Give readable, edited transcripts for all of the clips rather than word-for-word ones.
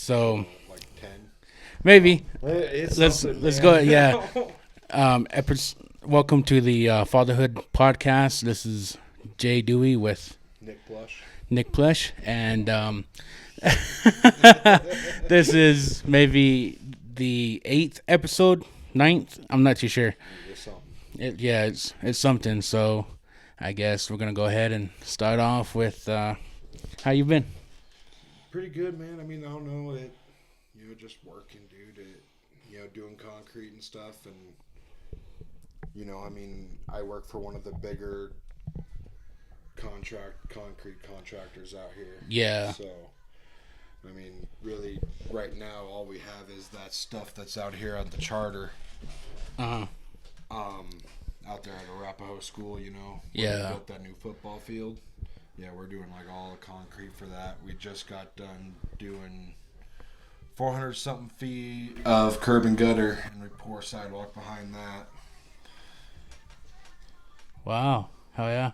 So like 10. maybe let's Let's go. Yeah. Welcome to the Fatherhood Podcast. This is Jay Dewey with Nick Plush. Plush, and this is maybe the 8th episode, 9th. I'm not too sure. It's something. So I guess we're gonna go ahead and start off with how you been. Pretty good, man. I mean, I don't know it. Just working, dude. Doing concrete and stuff, and I mean, I work for one of the bigger concrete contractors out here. Yeah. So, I mean, really, right now, all we have is that stuff that's out here at the charter. Out there at Arapahoe School, where Yeah. they built that new football field. Yeah, we're doing like all the concrete for that. We just got done doing 400 something feet of curb and gutter, and we pour sidewalk behind that. Wow. Hell yeah.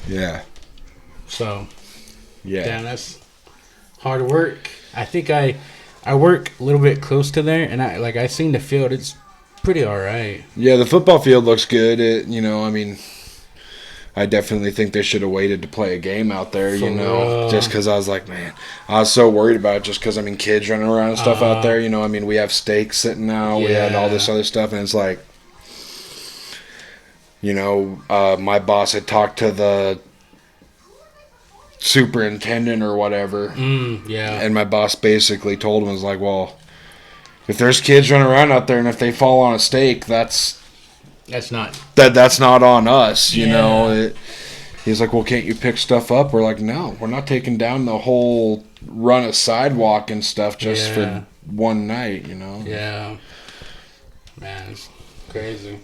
Yeah. So, Yeah. damn, that's hard work. I think I work a little bit close to there, and I seen the field. It's pretty all right. Yeah, the football field looks good. I mean, I definitely think they should have waited to play a game out there, just because I was like, man, I was so worried about it just because, I mean, kids running around and stuff out there, I mean, we have steaks sitting out, we had all this other stuff, and it's like, my boss had talked to the superintendent or whatever, and my boss basically told him, was like, well, if there's kids running around out there and if they fall on a steak, that's not on us, he's like, well, can't you pick stuff up? We're like, no, we're not taking down the whole run of sidewalk and stuff just for one night, Yeah. Man, it's crazy.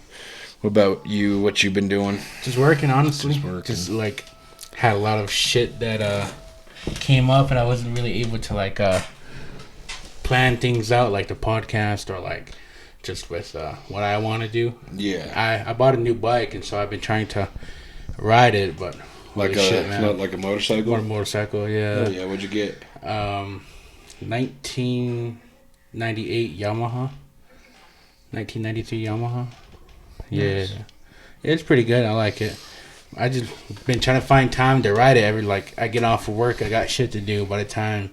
What about you? What you been doing? Just working, honestly. Just had a lot of shit that came up, and I wasn't really able to plan things out, like the podcast or just with what I want to do. Yeah. I bought a new bike, and so I've been trying to ride it, but like a motorcycle. Or a motorcycle, yeah. Oh yeah, what'd you get? 1998 Yamaha. 1993 Yamaha. Yeah. Nice. It's pretty good. I like it. I just been trying to find time to ride it. I get off of work, I got shit to do. By the time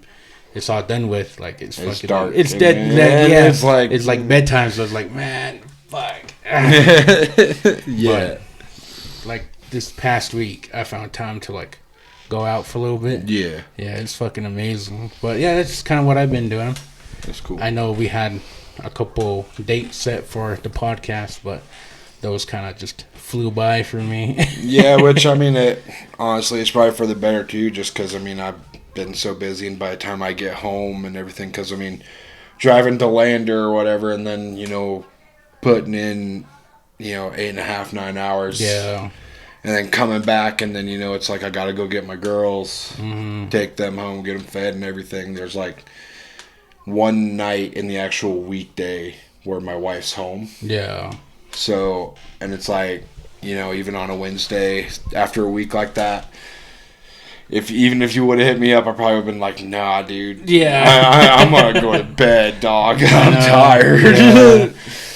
it's all done with, it's fucking dark. It's dead. Yeah, it's like bedtime. So it's like, man, fuck. Yeah. But, this past week, I found time to go out for a little bit. Yeah. Yeah, it's fucking amazing. But yeah, that's kind of what I've been doing. That's cool. I know we had a couple dates set for the podcast, but those kind of just flew by for me. Yeah, which, I mean, honestly, it's probably for the better, too, just because, I mean, I've been so busy, and by the time I get home and everything, because, I mean, driving to Lander or whatever, and then, putting in, 8.5, 9 hours. Yeah. And then coming back, and then, it's like I got to go get my girls, take them home, get them fed and everything. There's, one night in the actual weekday where my wife's home. Yeah. So, and it's even on a Wednesday, after a week like that, even if you would have hit me up, I probably would have been like, nah, dude. Yeah. I'm going to go to bed, dog. I'm tired. Yeah.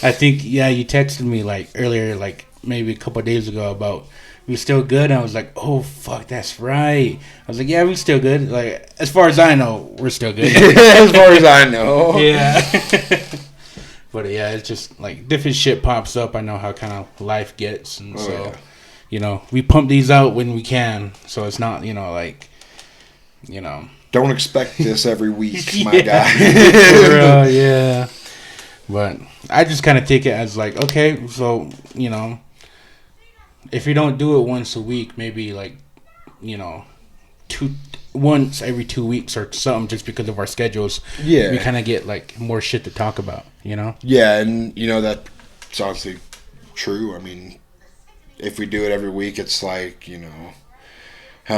I think, you texted me earlier, maybe a couple of days ago about we still good. And I was like, oh, fuck, that's right. I was like, yeah, we still good. As far as I know, we're still good. As far as I know. Yeah. But yeah, it's just different shit pops up. I know how kind of life gets. And we pump these out when we can. So it's not, Don't expect this every week, my guy. Bro, yeah. But I just kind of take it as okay, so, if you don't do it once a week, maybe once every 2 weeks or something, just because of our schedules. Yeah. We kind of get more shit to talk about, Yeah, and that's honestly true. I mean, if we do it every week, it's how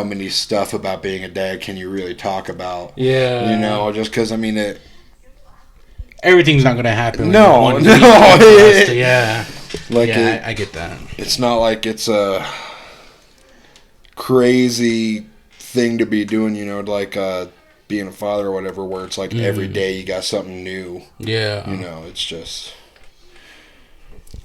many stuff about being a dad can you really talk about? Yeah. Just because, I mean, everything's not going to happen. No. Yeah. I get that. It's not like it's a crazy thing to be doing, being a father or whatever, where it's like every day you got something new. Yeah. You know, it's just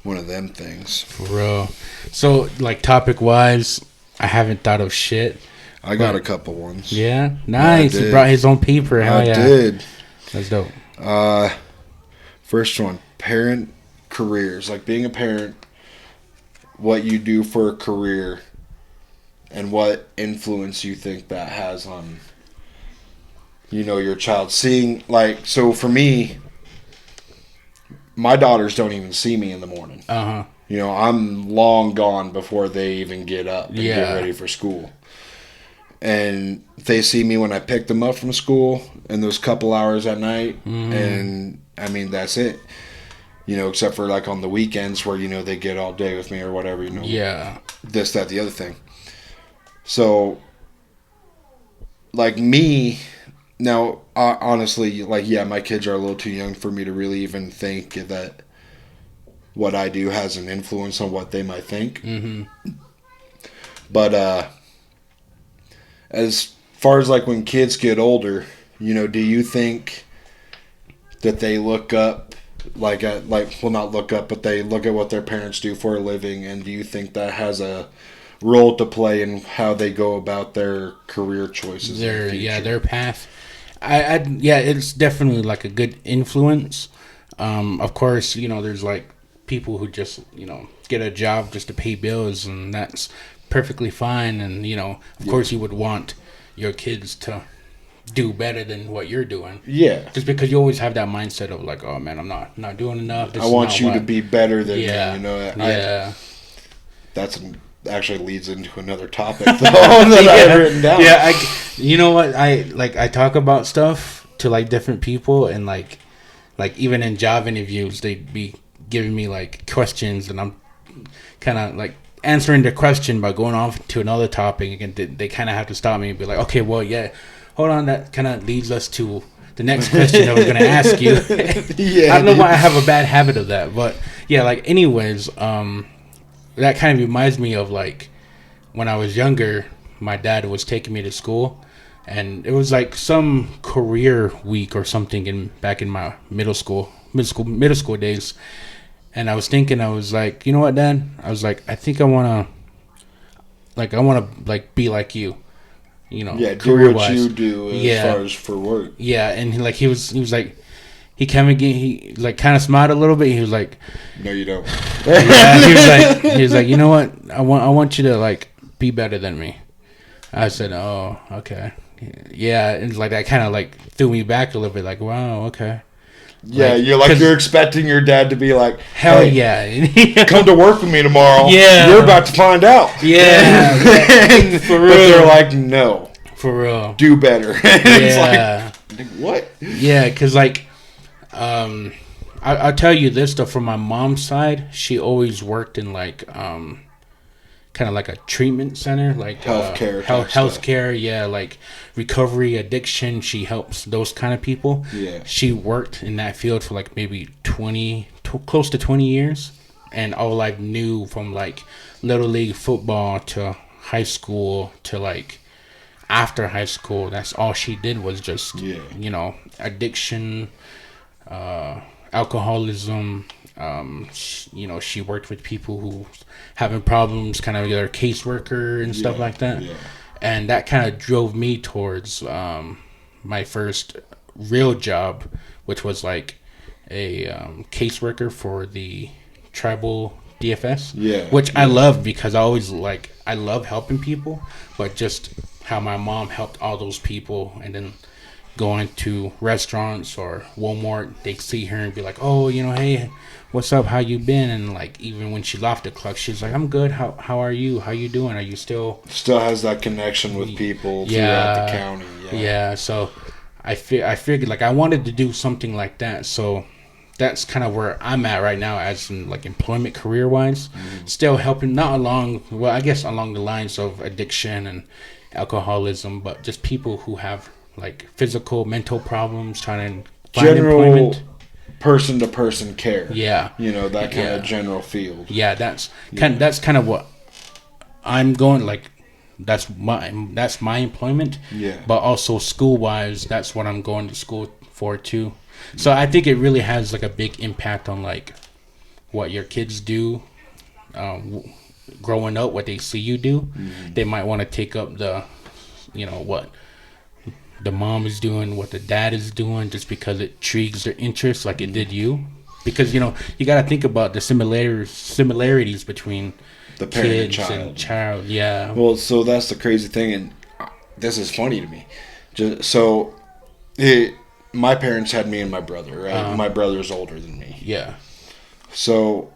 one of them things. For real. So, like, topic-wise, I haven't thought of shit. I got a couple ones. Yeah? Nice. He brought his own paper. Hell yeah. I did. That's dope. First one, parent careers. Like, being a parent, what you do for a career, and what influence you think that has on, you know, your child. Seeing, like, so for me, my daughters don't even see me in the morning. Uh-huh. You know, I'm long gone before they even get up and get ready for school. And they see me when I pick them up from school in those couple hours at night. And, I mean, that's it. You know, except for, like, on the weekends where, you know, they get all day with me or whatever, you know. Yeah. This, that, the other thing. So, like, me, now, honestly, like, yeah, my kids are a little too young for me to really even think that what I do has an influence on what they might think. But, as far as, like, when kids get older, you know, do you think that they look up, like, well, not look up, but they look at what their parents do for a living, and do you think that has a role to play in how they go about their career choices? Their path. It's definitely, like, a good influence. Of course, you know, there's, like, people who just, you know, get a job just to pay bills, and that's perfectly fine. And, you know, of course you would want your kids to do better than what you're doing. Yeah. Just because you always have that mindset of, like, oh man, I'm not doing enough. I want you to be better than me, you know. That's actually leads into another topic though, that I've written down. Yeah, you know what? I talk about stuff to, like, different people, and like even in job interviews, they'd be giving me, like, questions, and I'm kind of, like, answering the question by going off to another topic, and they kind of have to stop me and be like, okay, well, yeah, hold on, that kind of leads us to the next question I was going to ask you. I don't know why I have a bad habit of that, but yeah, like, anyways, that kind of reminds me of, like, when I was younger, my dad was taking me to school, and it was like some career week or something back in my middle school days. And I was thinking, I was like, you know what, Dad? I was like, I think I want to be like you, you know, do what you do as far as for work. Yeah, and he was like, he kind of smiled a little bit. He was like, no, you don't. Yeah, he was like, you know what? I want you to, like, be better than me. I said, oh, okay. Yeah, and, like, that kind of, like, threw me back a little bit, like, wow, okay. Yeah, like, you're expecting your dad to be like, hell yeah, come to work with me tomorrow. Yeah, you're about to find out. Yeah, for real. But they're like, no, for real, do better. It's like, what? Yeah, because, like, I'll tell you this though. From my mom's side, she always worked in, like, kind of like a treatment center, like healthcare, yeah, like recovery, addiction. She helps those kind of people. Yeah, she worked in that field for, like, maybe close to 20 years, and all I knew from, like, little league football to high school to, like, after high school, that's all she did was just you know, addiction, alcoholism. You know, she worked with people who having problems, kind of their caseworker and stuff like that. Yeah. And that kind of drove me towards my first real job, which was, like, a caseworker for the tribal DFS. Yeah. Which I loved because I love helping people, but just how my mom helped all those people, and then going to restaurants or Walmart, they see her and be like, oh, you know, hey, what's up, how you been? And, like, even when she left the club, she's like, I'm good, how are you, how you doing, are you still has that connection with people throughout the county. So I figured, like, I wanted to do something like that. So that's kind of where I'm at right now, as in, like, employment career wise. Still helping, not along the lines of addiction and alcoholism, but just people who have, like, physical, mental problems, trying to find employment. Person to person care. Yeah. You know, that kind of general field. Yeah, that's kind of what I'm going, like, that's my employment. Yeah. But also school wise, that's what I'm going to school for too. So I think it really has like a big impact on like what your kids do, growing up, what they see you do. Mm-hmm. They might want to take up what the mom is doing, what the dad is doing, just because it intrigues their interest, like it did you. Because you got to think about the similarities between the parent kids and child. Yeah. Well, so that's the crazy thing, and this is funny to me. My parents had me and my brother. Right, my brother's older than me. Yeah. So,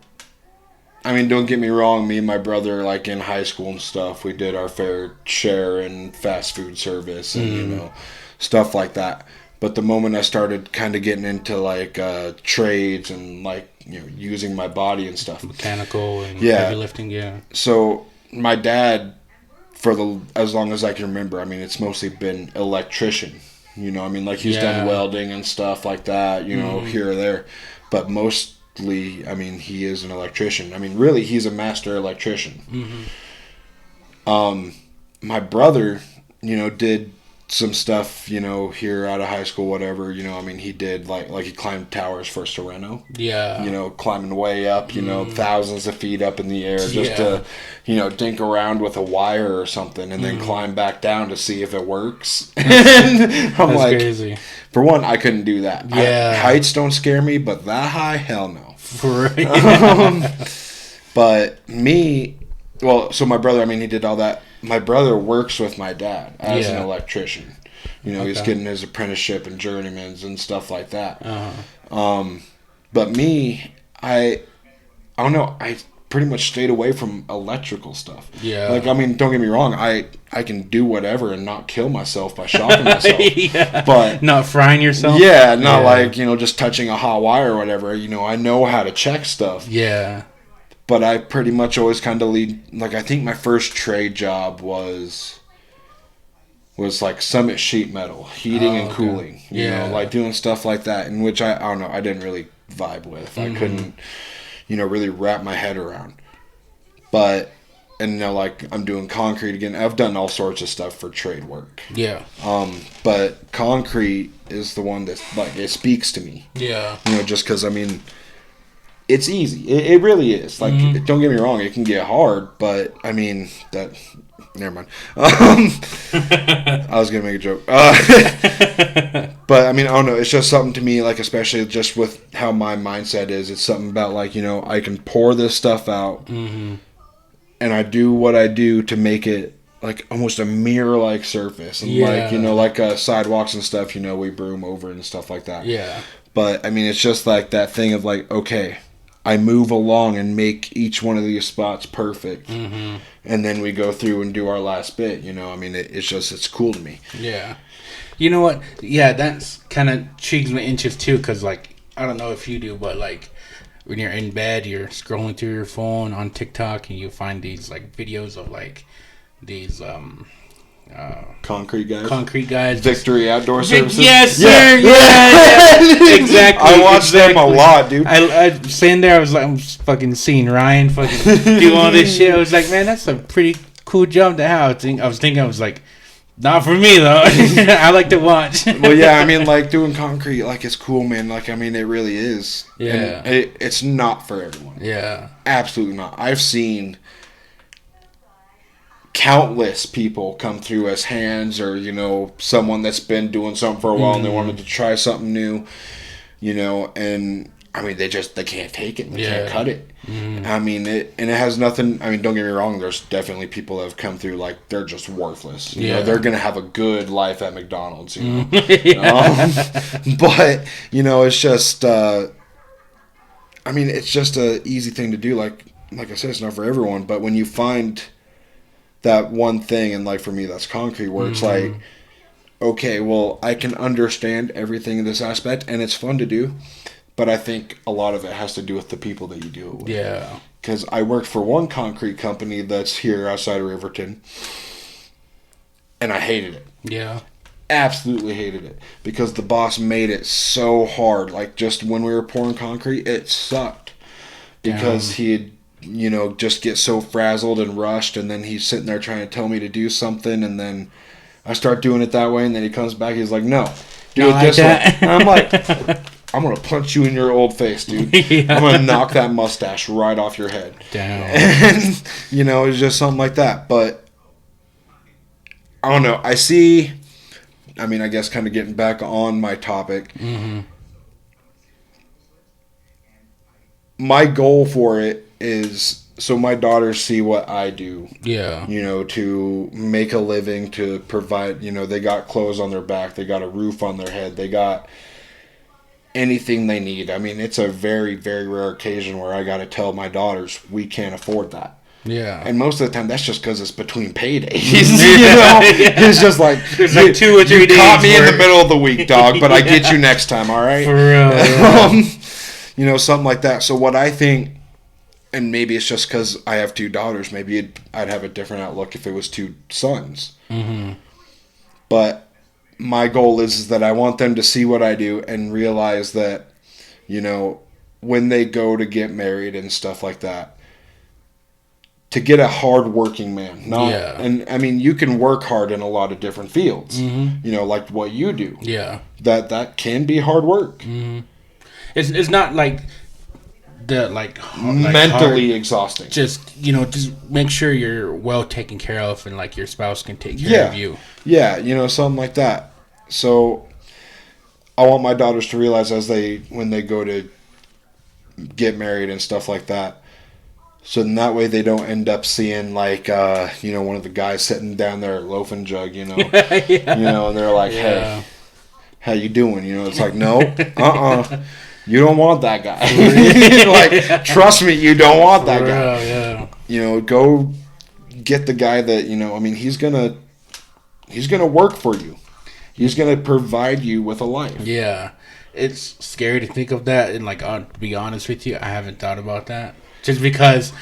I mean, don't get me wrong. Me and my brother, like in high school and stuff, we did our fair share in fast food service and stuff like that. But the moment I started kind of getting into like trades and like using my body and stuff, mechanical and heavy lifting, yeah. So my dad, as long as I can remember, I mean, it's mostly been electrician. I mean, like he's done welding and stuff like that. Here or there, but mostly, I mean, he is an electrician. I mean, really, he's a master electrician. Mm-hmm. My brother, did some stuff, here out of high school, whatever, I mean, he did like he climbed towers for Sereno. Yeah. Climbing way up, thousands of feet up in the air just to, dink around with a wire or something and then climb back down to see if it works. And I'm That's like, crazy. For one, I couldn't do that. Yeah. Heights don't scare me, but that high, hell no. Right. But me, so my brother, I mean, he did all that. My brother works with my dad as an electrician. He's getting his apprenticeship and journeymans and stuff like that. Uh-huh. But me, I don't know. I pretty much stayed away from electrical stuff. Yeah. Like, I mean, don't get me wrong. I can do whatever and not kill myself by shocking myself. Yeah. But not frying yourself. Yeah, not like just touching a hot wire or whatever. I know how to check stuff. Yeah. But I pretty much always kind of lead. Like, I think my first trade job was like Summit Sheet Metal, heating and cooling. You know, like doing stuff like that, in which I don't know, I didn't really vibe with. I couldn't, really wrap my head around. But, and like I'm doing concrete again. I've done all sorts of stuff for trade work. Yeah. But concrete is the one that's like, it speaks to me. Yeah. Just because, I mean, it's easy. It really is. Like, don't get me wrong, it can get hard, but I mean that. Never mind. I was gonna make a joke, but I mean, I don't know. It's just something to me, like especially just with how my mindset is. It's something about like I can pour this stuff out, and I do what I do to make it like almost a mirror-like surface, and like sidewalks and stuff. We broom over and stuff like that. Yeah. But I mean, it's just like that thing of like, okay, I move along and make each one of these spots perfect. And then we go through and do our last bit, I mean, it's cool to me. Yeah. You know what? Yeah, that's kind of intrigues my interest too, because, like, I don't know if you do, but, like, when you're in bed, you're scrolling through your phone on TikTok, and you find these, like, videos of, like, these, concrete guys. Victory Outdoor Services. Yes, sir. Yeah. Exactly. I watched them a lot, dude. I sitting there, I'm fucking seeing Ryan fucking do all this shit. I was like, man, that's a pretty cool job to have. I was like, not for me though. I like to watch. Well, yeah, I mean, like doing concrete, like it's cool, man. Like, I mean, it really is. Yeah. And it's not for everyone. Yeah. Absolutely not. I've seen countless people come through as hands or someone that's been doing something for a while and they wanted to try something new, and I mean they can't take it, they can't cut it. I mean it has nothing. I mean, don't get me wrong, there's definitely people that have come through like they're just worthless, they're gonna have a good life at McDonald's, but it's just I mean it's just a easy thing to do, like I said, it's not for everyone, but when you find that one thing, and like for me that's concrete, where it's like, okay, well, I can understand everything in this aspect and it's fun to do, but I think a lot of it has to do with the people that you do it with. Yeah. Because I worked for one concrete company that's here outside of Riverton, and I hated it. Yeah. Absolutely hated it, because the boss made it so hard. Like, just when we were pouring concrete, it sucked, because he had just get so frazzled and rushed, and then he's sitting there trying to tell me to do something, and then I start doing it that way, and then he comes back, he's like, no, do it this way. And I'm like, I'm going to punch you in your old face, dude. Yeah. I'm going to knock that mustache right off your head. Damn. And, it's just something like that. But, I don't know. I guess kind of getting back on my topic. Mm-hmm. My goal for it is so my daughters see what I do. Yeah. To make a living, to provide, they got clothes on their back, they got a roof on their head, they got anything they need. I mean, it's a very, very rare occasion where I got to tell my daughters we can't afford that. Yeah. And most of the time, that's just because it's between paydays. It's just like, there's like 2 or 3 days. You caught me in the middle of the week, dog, but I get you next time, all right? For real. Yeah. Something like that. So what I think, and maybe it's just because I have 2 daughters, maybe I'd have a different outlook if it was 2 sons. Mm-hmm. But my goal is that I want them to see what I do and realize that, when they go to get married and stuff like that, to get a hard-working man. And, I mean, you can work hard in a lot of different fields, like what you do. Yeah. That can be hard work. Mm-hmm. It's not like mentally hard, exhausting. Just make sure you're well taken care of, and like your spouse can take care of you. Yeah, something like that. So I want my daughters to realize when they go to get married and stuff like that. So then that way they don't end up seeing like one of the guys sitting down there at loafing jug, yeah. And they're like, hey, how you doing? It's like, no, you don't want that guy. Like, trust me, you don't want that guy. Yeah. Go get the guy that, he's gonna work for you. He's gonna provide you with a life. Yeah. It's scary to think of that, and like, I'll be honest with you, I haven't thought about that. Just because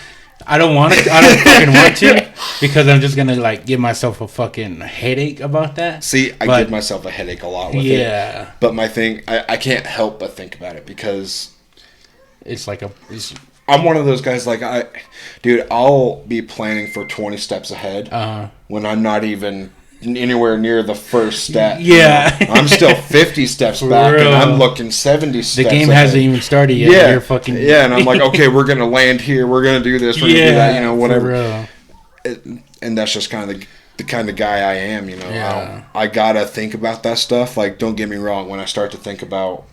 I don't fucking want to, because I'm just gonna like give myself a fucking headache about that. See, I give myself a headache a lot with it. But my thing, I can't help but think about it because it's like I'm one of those guys like I'll be planning for 20 steps ahead when I'm not even anywhere near the first step. Yeah. I'm still 50 steps back and I'm looking 70 steps The game ahead. hasn't even started yet. Yeah. You're fucking... Yeah, and I'm like, okay, we're going to land here. We're going to do this. We're going to do that, whatever. And that's just kind of the kind of guy I am, Yeah. I got to think about that stuff. Like, don't get me wrong. When I start to think about,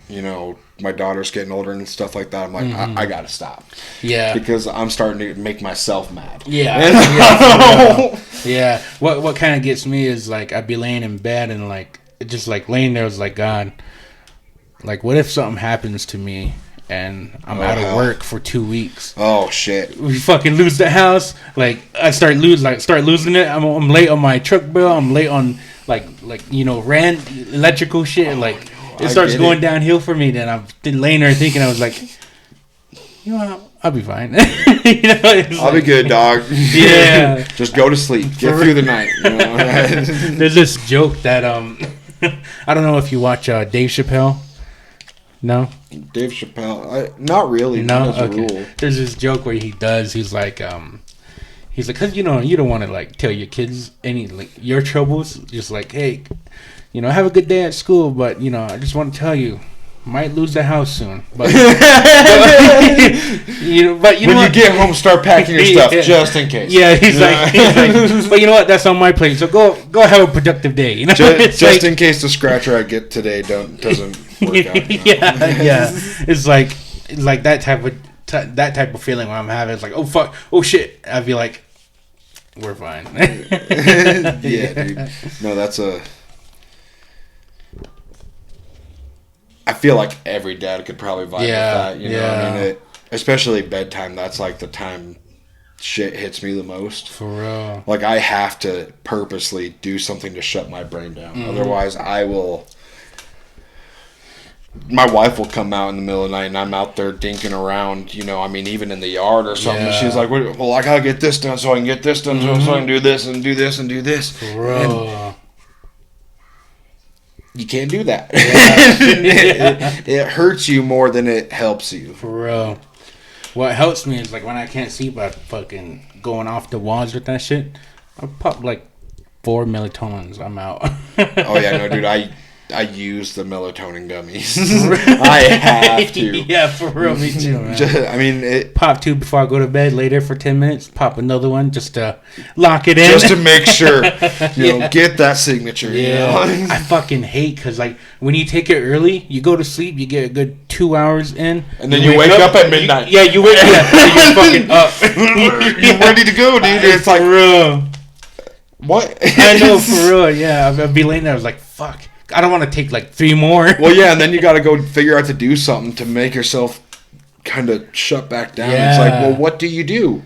my daughter's getting older and stuff like that, I'm like, I got to stop. Yeah. Because I'm starting to make myself mad. Yeah. Yeah. What kind of gets me is like I'd be laying in bed and like just like laying there was like, God, like what if something happens to me and I'm out of work for 2 weeks? Oh shit! We fucking lose the house. Like I start losing it. I'm late on my truck bill. I'm late on like rent, electrical shit. Like it starts going downhill for me. Then I've been laying there thinking, I was like, I'll be fine. I'll be good, dog. Yeah. Just go to sleep. Get through the night. There's this joke that I don't know if you watch Dave Chappelle. No. Dave Chappelle, not really. No. Okay. There's this joke where he's like, cause you don't want to like tell your kids any like your troubles. Just like, hey, have a good day at school, but I just want to tell you. Might lose the house soon, but when you get home, start packing your stuff just in case. Yeah, he's like, but you know what? That's on my plate. So go have a productive day. Just in case the scratcher I get today doesn't work out. Yeah. It's like that type of feeling when I'm having. It's like, oh fuck, oh shit. I'd be like, we're fine. Yeah, dude. No, that's a. I feel like every dad could probably vibe with that. I mean, especially bedtime. That's like the time shit hits me the most. For real. Like I have to purposely do something to shut my brain down. Mm-hmm. Otherwise, I will. My wife will come out in the middle of the night and I'm out there dinking around. Even in the yard or something. Yeah. She's like, "Well, I gotta get this done so I can get this done so I can do this and do this and do this." For real. You can't do that. Yeah. It hurts you more than it helps you. For real. what helps me is like when I can't sleep, I fucking going off the walls with that shit. I pop like 4 melatonins. I'm out. Oh yeah, no, dude. I use the melatonin gummies. I have to. Yeah, for real, me too, man. I mean, pop 2 before I go to bed. Later for 10 minutes, pop another one just to lock it in. Just to make sure, you know, get that signature. Yeah, you know? I fucking hate because like when you take it early, you go to sleep, you get a good 2 hours in, and then you wake up at midnight. You wake up, you're fucking up. You're ready to go, dude. It's like, real. What? I know, for real. Yeah, I'd be laying there. I was like, fuck. I don't want to take like 3 more. Well, yeah, and then you got to go figure out to do something to make yourself kind of shut back down. Yeah. It's like, well, what do you do?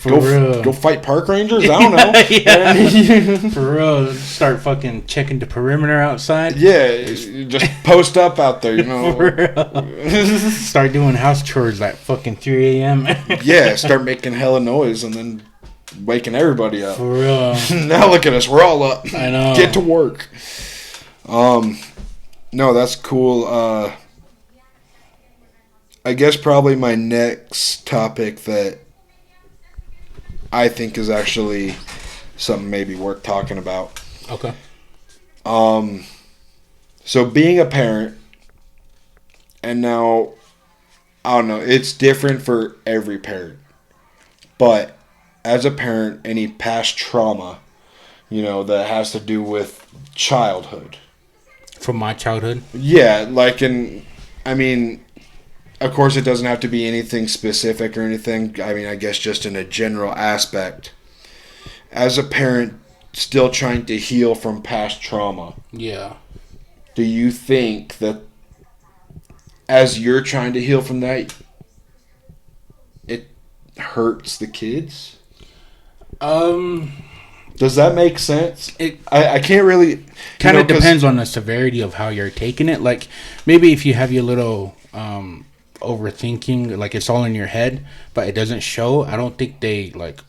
Go fight park rangers? I don't know. Yeah. For real. Start fucking checking the perimeter outside. Yeah, just post up out there, you know. For real. Start doing house chores at fucking 3 a.m. Yeah, start making hella noise and then waking everybody up. For real. Now look at us. We're all up. I know. Get to work. No, that's cool. I guess probably my next topic that I think is actually something maybe worth talking about. Okay. So being a parent, and now, I don't know, it's different for every parent. But as a parent, any past trauma, you know, that has to do with childhood. From my childhood? Yeah, like I mean, of course it doesn't have to be anything specific or anything. I mean, I guess just in a general aspect. As a parent still trying to heal from past trauma. Yeah. Do you think that as you're trying to heal from that, it hurts the kids? Does that make sense? I can't really... Kind of depends on the severity of how you're taking it. Like, maybe if you have your little overthinking, like it's all in your head, but it doesn't show, I don't think they, like,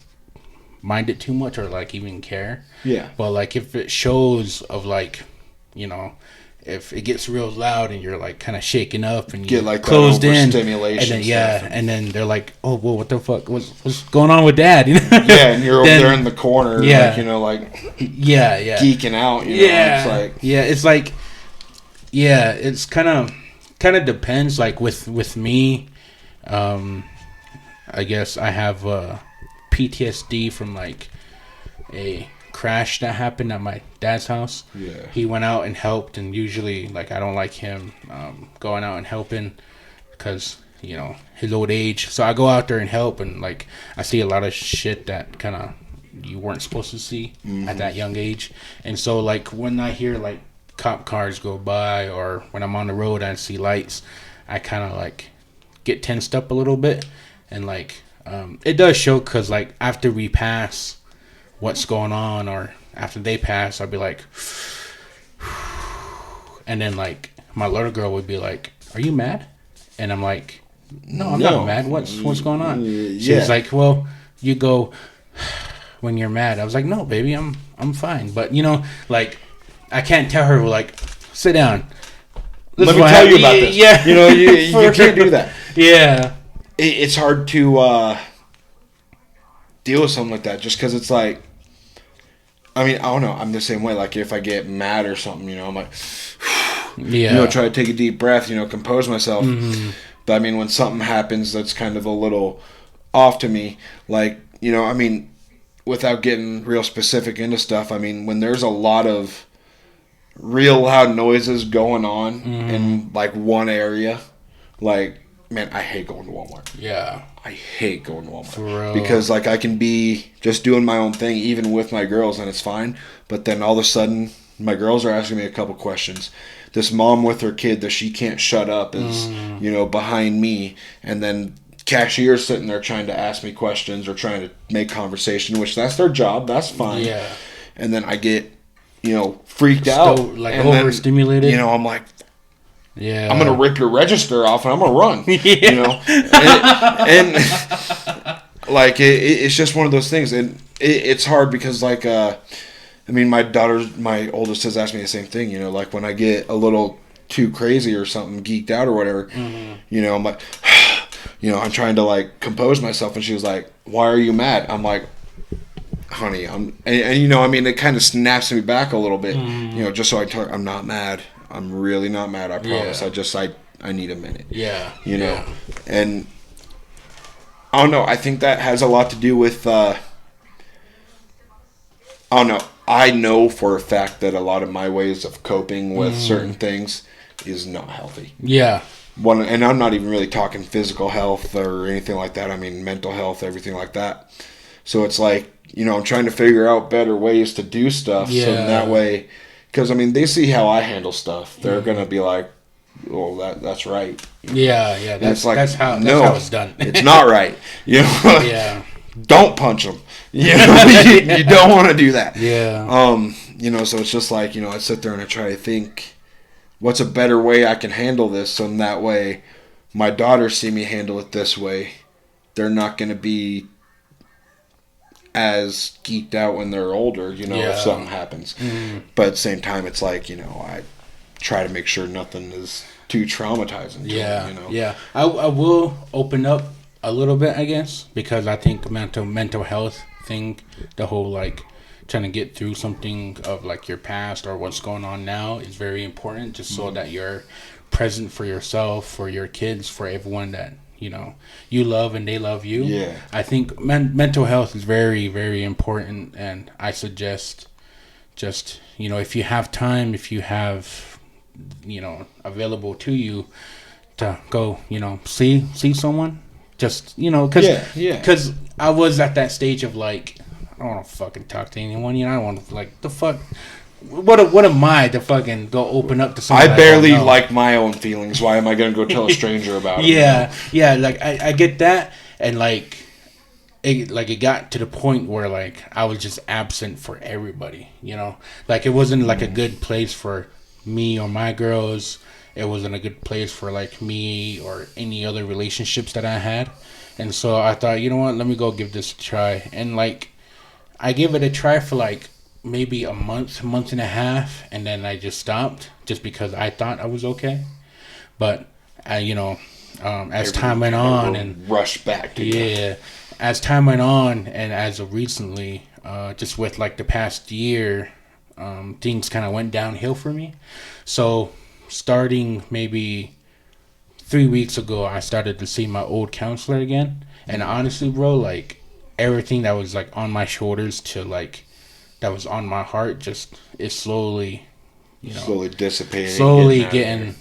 mind it too much or, like, even care. Yeah. But, like, if it shows of, like, you know... If it gets real loud and you're like kind of shaking up and you get like closed in, stimulation, and then and then they're like, "Oh, well, what the fuck? What's going on with Dad?" You know? Yeah, and you're over there in the corner, yeah, like, you know, like yeah, geeking out. You know? It's kind of depends. Like with me, I guess I have PTSD from like a crash that happened at my dad's house. Yeah, he went out and helped, and usually like I don't like him going out and helping because, you know, his old age. So I go out there and help, and like I see a lot of shit that kind of you weren't supposed to see at that young age. And so like when I hear like cop cars go by, or when I'm on the road and I see lights, I kind of like get tensed up a little bit. And like it does show, because like after we pass what's going on, or after they pass, I'll be like, and then like my little girl would be like, "Are you mad?" And I'm like, "No, I'm not mad. What's going on?" She's like, "Well, you go when you're mad." I was like, "No, baby, I'm fine." But you know, like I can't tell her like, "Sit down. Let me tell you about this." Yeah, you know, you can't do that. Yeah, it's hard to deal with something like that, just because it's like, I mean, I don't know. I'm the same way. Like, if I get mad or something, you know, I'm like, yeah, you know, try to take a deep breath, you know, compose myself. But I mean, when something happens that's kind of a little off to me, like, you know, I mean, without getting real specific into stuff, I mean, when there's a lot of real loud noises going on in like one area, like, man, I hate going to Walmart. Yeah. I hate going to Walmart. For real. Because, like, I can be just doing my own thing, even with my girls, and it's fine. But then all of a sudden, my girls are asking me a couple questions. This mom with her kid that she can't shut up is, you know, behind me. And then cashier's sitting there trying to ask me questions or trying to make conversation, which that's their job. That's fine. Yeah. And then I get, you know, freaked out. Like, overstimulated. You know, I'm like, yeah, I'm gonna rip your register off and I'm gonna run. Yeah. You know, and like it's just one of those things, and it's hard because like I mean, my oldest has asked me the same thing. You know, like when I get a little too crazy or something, geeked out or whatever, you know, I'm like, I'm trying to like compose myself, and she was like, "Why are you mad?" I'm like, "Honey, and it kind of snaps me back a little bit, just so I talk. I'm not mad. I'm really not mad. I promise. I need a minute. Yeah, and I don't know. I think that has a lot to do with. I don't know. I know for a fact that a lot of my ways of coping with certain things is not healthy. Yeah. And I'm not even really talking physical health or anything like that. I mean mental health, everything like that. So it's like, I'm trying to figure out better ways to do stuff. Yeah. So that way, because they see how I handle stuff. They're gonna be like, "Well, that's right." Yeah. That's how it's done. It's not right. Yeah. Don't punch them. You don't want to do that. Yeah. So it's just like, I sit there and I try to think, what's a better way I can handle this? So in that way, my daughters see me handle it this way. They're not going to be as geeked out when they're older, if something happens. But at the same time, it's like, I try to make sure nothing is too traumatizing to them, Yeah. I will open up a little bit, I guess, because I think mental health thing, the whole like trying to get through something of like your past or what's going on now is very important, just so that you're present for yourself, for your kids, for everyone that you love and they love you. Yeah, I think mental health is very, very important, and I suggest just if you have time, if you have available to you, to go see someone. Just because I was at that stage of like, I don't want to fucking talk to anyone. I don't want to like the fuck. What am I to fucking go open up to someone? I barely like my own feelings. Why am I gonna go tell a stranger about it? Yeah. Like I get that, and like it got to the point where like I was just absent for everybody. Like it wasn't like a good place for me or my girls. It wasn't a good place for like me or any other relationships that I had. And so I thought, you know what, let me go give this a try. And like I gave it a try for like maybe a month and a half, and then I just stopped just because I thought I was okay. But as time went on and rushed back to as time went on, and as of recently, just with like the past year, things kind of went downhill for me. So starting maybe 3 weeks ago, I started to see my old counselor again. And honestly, bro, like everything that was like on my shoulders to like that was on my heart just is slowly dissipating, slowly getting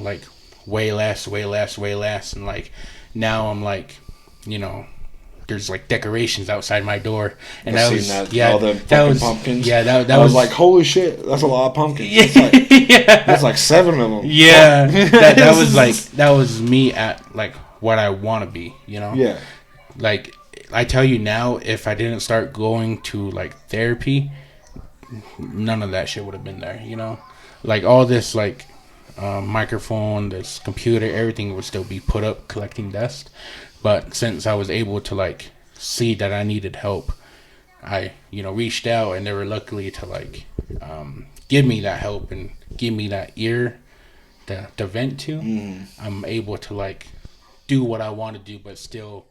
like way less, and like now I'm like there's like decorations outside my door, and all the pumpkins. Yeah, that I was was like, holy shit, that's a lot of pumpkins. Yeah, that's like 7 of them. Yeah, that was me at like what I want to be. Yeah, like I tell you now, if I didn't start going to like therapy, none of that shit would have been there. Like all this like microphone, this computer, everything would still be put up collecting dust. But since I was able to like see that I needed help, I reached out, and they were luckily to like give me that help and give me that ear to vent to. I'm able to like do what I want to do, but still